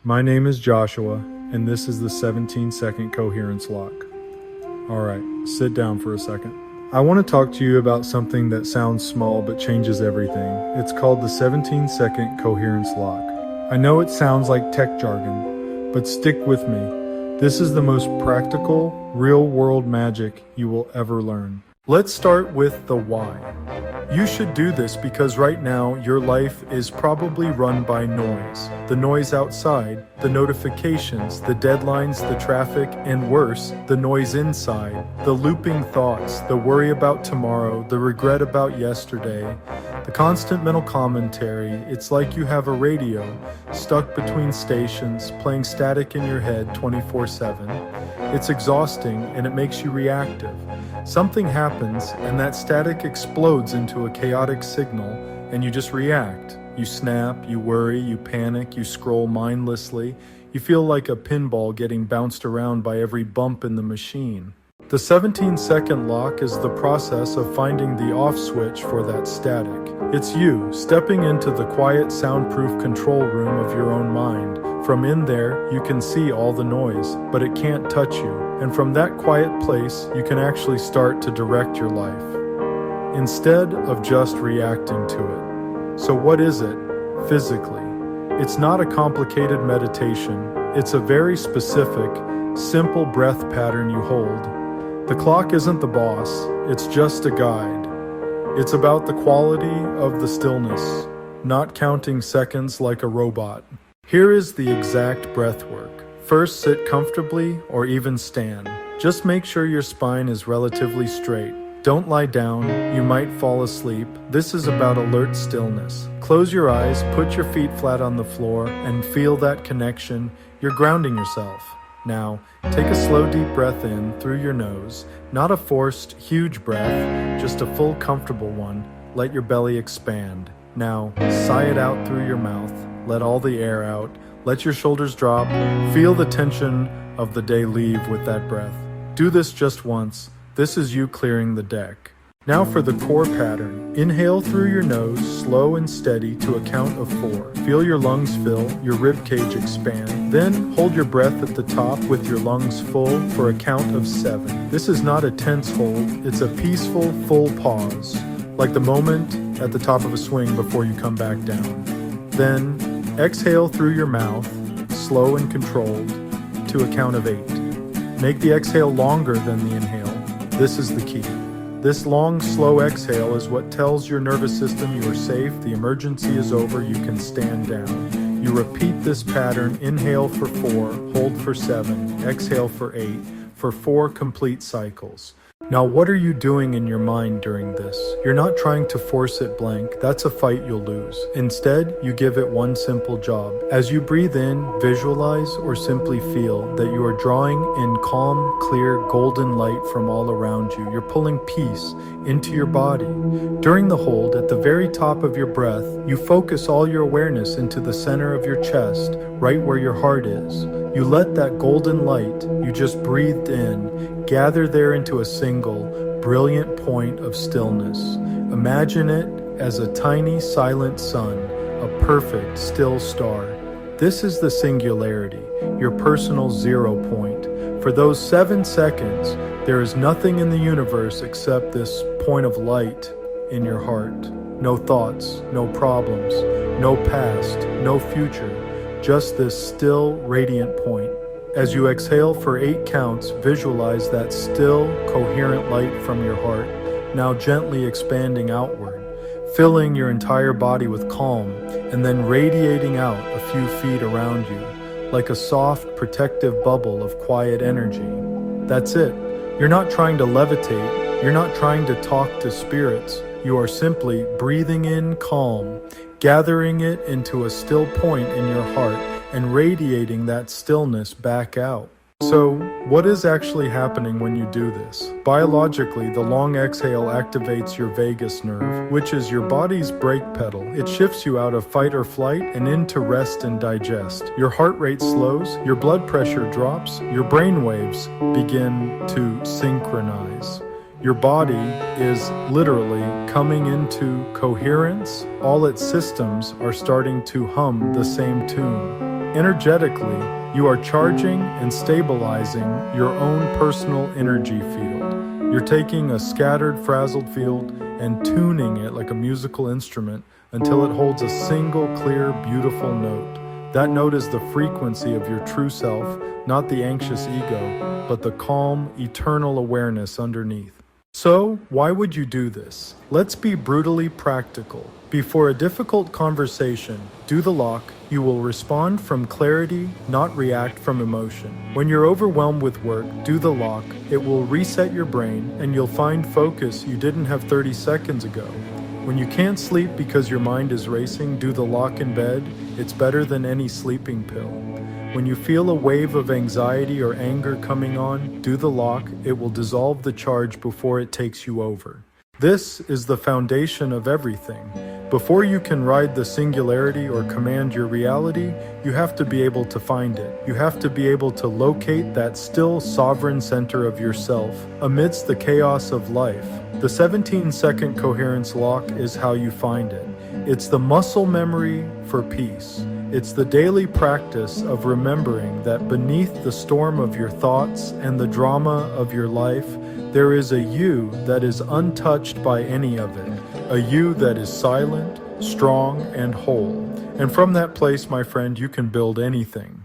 My name is Joshua, and this is the 17-second Coherence Lock. Alright, sit down for a second. I want to talk to you about something that sounds small but changes everything. It's called the 17-second Coherence Lock. I know it sounds like tech jargon, but stick with me. This is the most practical, real-world magic you will ever learn. Let's start with the why. You should do this because right now your life is probably run by noise. The noise outside, the notifications, the deadlines, the traffic, and worse, the noise inside. The looping thoughts, the worry about tomorrow, the regret about yesterday, the constant mental commentary. It's like you have a radio stuck between stations, playing static in your head 24/7. It's exhausting and it makes you reactive. Something happens and that static explodes into a chaotic signal and you just react. You snap, you worry, you panic, you scroll mindlessly. You feel like a pinball getting bounced around by every bump in the machine. The 17-second lock is the process of finding the off switch for that static. It's you stepping into the quiet, soundproof control room of your own mind. From in there, you can see all the noise, but it can't touch you. And from that quiet place, you can actually start to direct your life, instead of just reacting to it. So what is it, physically? It's not a complicated meditation. It's a very specific, simple breath pattern you hold. The clock isn't the boss, it's just a guide. It's about the quality of the stillness, not counting seconds like a robot. Here is the exact breath work. First, sit comfortably or even stand. Just make sure your spine is relatively straight. Don't lie down, you might fall asleep. This is about alert stillness. Close your eyes, put your feet flat on the floor, and feel that connection. You're grounding yourself. Now, take a slow deep breath in through your nose. Not a forced, huge breath, just a full, comfortable one. Let your belly expand. Now, sigh it out through your mouth. Let all the air out. Let your shoulders drop. Feel the tension of the day leave with that breath. Do this just once. This is you clearing the deck. Now for the core pattern. Inhale through your nose, slow and steady to a count of 4. Feel your lungs fill, your rib cage expand. Then hold your breath at the top with your lungs full for a count of 7. This is not a tense hold, it's a peaceful, full pause, like the moment at the top of a swing before you come back down. Then exhale through your mouth, slow and controlled, to a count of 8. Make the exhale longer than the inhale. This is the key. This long, slow exhale is what tells your nervous system you are safe, the emergency is over, you can stand down. You repeat this pattern, inhale for 4, hold for 7, exhale for 8, for 4 complete cycles. Now what are you doing in your mind during this? You're not trying to force it blank, that's a fight you'll lose. Instead, you give it one simple job. As you breathe in, visualize or simply feel that you are drawing in calm, clear, golden light from all around you. You're pulling peace into your body. During the hold, at the very top of your breath, you focus all your awareness into the center of your chest, right where your heart is. You let that golden light you just breathed in gather there into a single, brilliant point of stillness. Imagine it as a tiny, silent sun, a perfect, still star. This is the singularity, your personal 0 point. For those 7 seconds, there is nothing in the universe except this point of light in your heart. No thoughts, no problems, no past, no future. Just this still, radiant point. As you exhale for 8 counts, visualize that still, coherent light from your heart, now gently expanding outward, filling your entire body with calm, and then radiating out a few feet around you, like a soft, protective bubble of quiet energy. That's it. You're not trying to levitate. You're not trying to talk to spirits. You are simply breathing in calm, gathering it into a still point in your heart, and radiating that stillness back out. So, what is actually happening when you do this? Biologically, the long exhale activates your vagus nerve, which is your body's brake pedal. It shifts you out of fight or flight and into rest and digest. Your heart rate slows, your blood pressure drops, your brain waves begin to synchronize. Your body is literally coming into coherence. All its systems are starting to hum the same tune. Energetically, you are charging and stabilizing your own personal energy field. You're taking a scattered, frazzled field and tuning it like a musical instrument until it holds a single, clear, beautiful note. That note is the frequency of your true self, not the anxious ego, but the calm, eternal awareness underneath. So, why would you do this? Let's be brutally practical. Before a difficult conversation, do the lock. You will respond from clarity, not react from emotion. When you're overwhelmed with work, do the lock. It will reset your brain, and you'll find focus you didn't have 30 seconds ago. When you can't sleep because your mind is racing, do the lock in bed. It's better than any sleeping pill. When you feel a wave of anxiety or anger coming on, do the lock. It will dissolve the charge before it takes you over. This is the foundation of everything. Before you can ride the singularity or command your reality, you have to be able to find it. You have to be able to locate that still sovereign center of yourself amidst the chaos of life. The 17-second coherence lock is how you find it. It's the muscle memory for peace. It's the daily practice of remembering that beneath the storm of your thoughts and the drama of your life, there is a you that is untouched by any of it, a you that is silent, strong, and whole. And from that place, my friend, you can build anything.